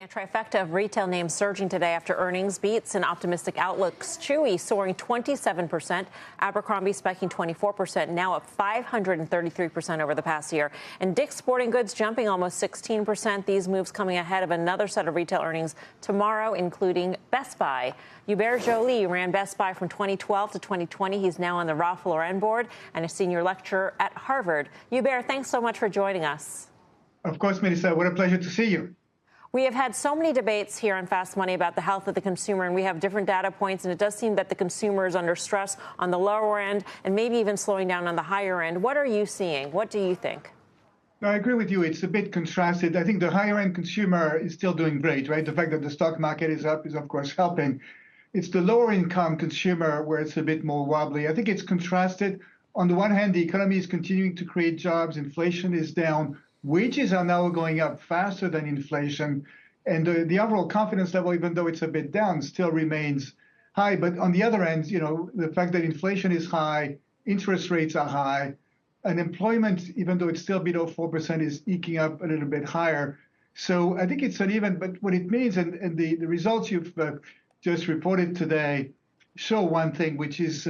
A trifecta of retail names surging today after earnings beats and optimistic outlooks. Chewy soaring 27%, Abercrombie spiking 24%, now up 533% over the past year. And Dick's Sporting Goods jumping almost 16%. These moves coming ahead of another set of retail earnings tomorrow, including Best Buy. Hubert Joly ran Best Buy from 2012 to 2020. He's now on the Ralph Lauren board and a senior lecturer at Harvard. Hubert, thanks so much for joining us. Of course, Melissa. What a pleasure to see you. We have had so many debates here on Fast Money about the health of the consumer, and we have different data points, and it does seem that the consumer is under stress on the lower end and maybe even slowing down on the higher end. What are you seeing? What do you think? No, I agree with you. It's a bit contrasted. I think the higher-end consumer is still doing great, right? The fact that the stock market is up is, of course, helping. It's the lower-income consumer where it's a bit more wobbly. I think it's contrasted. On the one hand, the economy is continuing to create jobs. Inflation is down. Wages are now going up faster than inflation, and the overall confidence level, even though it's a bit down, still remains high. But on the other end, the fact that inflation is high, interest rates are high, unemployment, even though it's still below 4%, is eking up a little bit higher. So I think it's uneven, but what it means, and the results you've just reported today show one thing, which is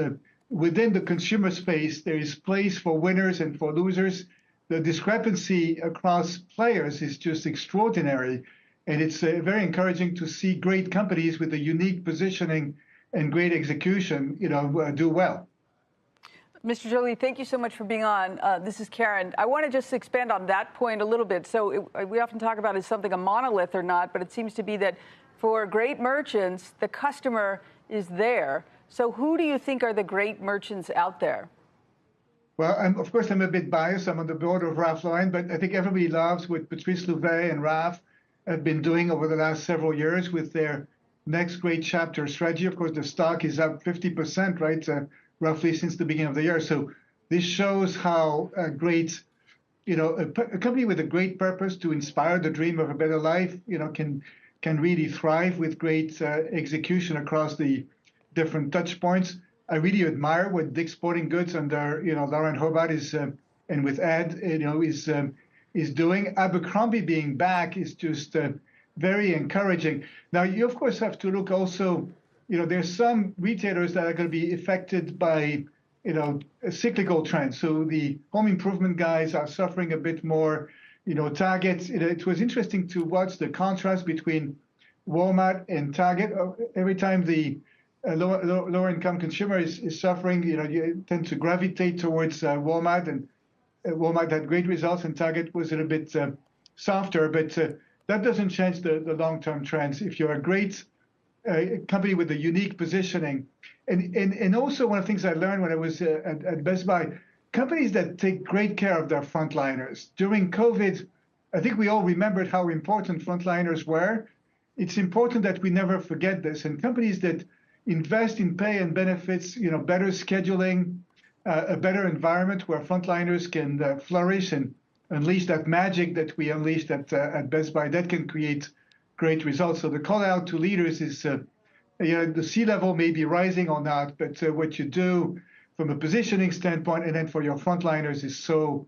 within the consumer space, there is place for winners and for losers. The discrepancy across players is just extraordinary. And it's very encouraging to see great companies with a unique positioning and great execution, do well. Mr. Joly, thank you so much for being on. This is Karen. I want to just expand on that point a little bit. So we often talk about is something a monolith or not, but it seems to be that for great merchants, the customer is there. So who do you think are the great merchants out there? Well, of course, I'm a bit biased. I'm on the board of Ralph Lauren, but I think everybody loves what Patrice Louvet and Ralph have been doing over the last several years with their next great chapter strategy. Of course, the stock is up 50%, right, roughly since the beginning of the year. So this shows how great, a company with a great purpose to inspire the dream of a better life, can really thrive with great execution across the different touch points. I really admire what Dick's Sporting Goods under Lauren Hobart is and with Ed is doing. Abercrombie being back is just very encouraging. Now you of course have to look also. There's some retailers that are going to be affected by a cyclical trend. So the home improvement guys are suffering a bit more. Target. It was interesting to watch the contrast between Walmart and Target. Every time the lower income consumer is suffering, you tend to gravitate towards Walmart, and Walmart had great results and Target was a little bit softer, but that doesn't change the long-term trends. If you're a great company with a unique positioning, and also one of the things I learned when I was at Best Buy, companies that take great care of their frontliners. During COVID, I think we all remembered how important frontliners were. It's important that we never forget this, and companies that invest in pay and benefits, better scheduling, a better environment where frontliners can flourish and unleash that magic that we unleashed at Best Buy, that can create great results. So the call out to leaders is, the C-level may be rising or not, but what you do from a positioning standpoint and then for your frontliners is so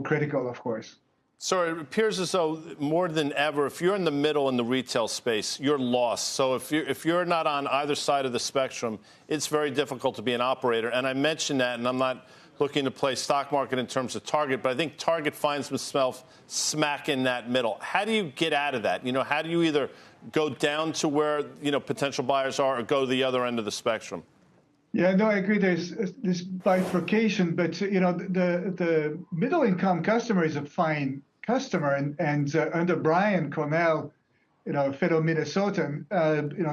critical, of course. So it appears as though more than ever, if you're in the middle in the retail space, you're lost. So if you're not on either side of the spectrum, it's very difficult to be an operator. And I mentioned that, and I'm not looking to play stock market in terms of Target, but I think Target finds itself smack in that middle. How do you get out of that? How do you either go down to where, potential buyers are or go to the other end of the spectrum? Yeah, no, I agree. There's this bifurcation, but, the middle income customer is a fine customer, and under Brian Cornell, fellow Minnesotan,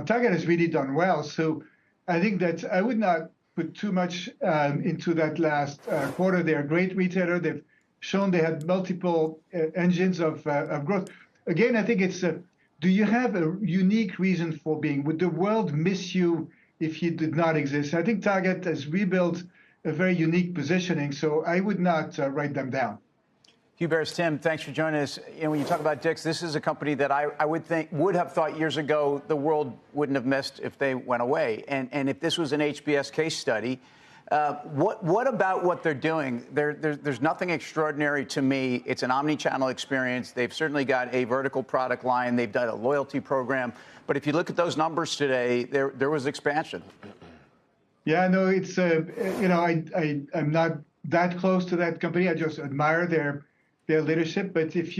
Target has really done well. So I think that I would not put too much into that last quarter. They're a great retailer. They've shown they had multiple engines of growth. Again, I think it's do you have a unique reason for being? Would the world miss you if you did not exist? I think Target has rebuilt a very unique positioning, so I would not write them down. Hubert, Tim, thanks for joining us. When you talk about Dick's, this is a company that I would have thought years ago the world wouldn't have missed if they went away. And if this was an HBS case study, What about what they're doing? There's nothing extraordinary to me. It's an omni-channel experience. They've certainly got a vertical product line. They've done a loyalty program. But if you look at those numbers today, there was expansion. Yeah, no, it's I'm not that close to that company. I just admire their leadership. But if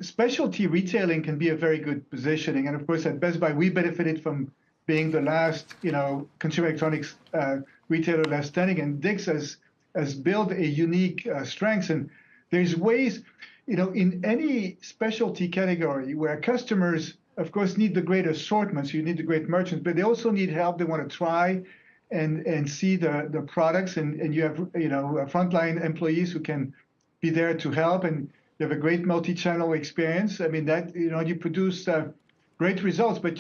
specialty retailing can be a very good positioning. And of course, at Best Buy, we benefited from being the last, consumer electronics retailer left standing. And Dick's has built a unique strength. And there's ways, in any specialty category where customers, of course, need the great assortments, you need the great merchants, but they also need help. They want to try and see the products. And you have, frontline employees who can be there to help. And you have a great multi-channel experience. I mean, that, you produce great results, but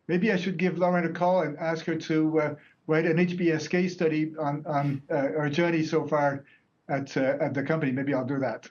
maybe I should give Lauren a call and ask her to write an HBS case study on our journey so far at the company. Maybe I'll do that.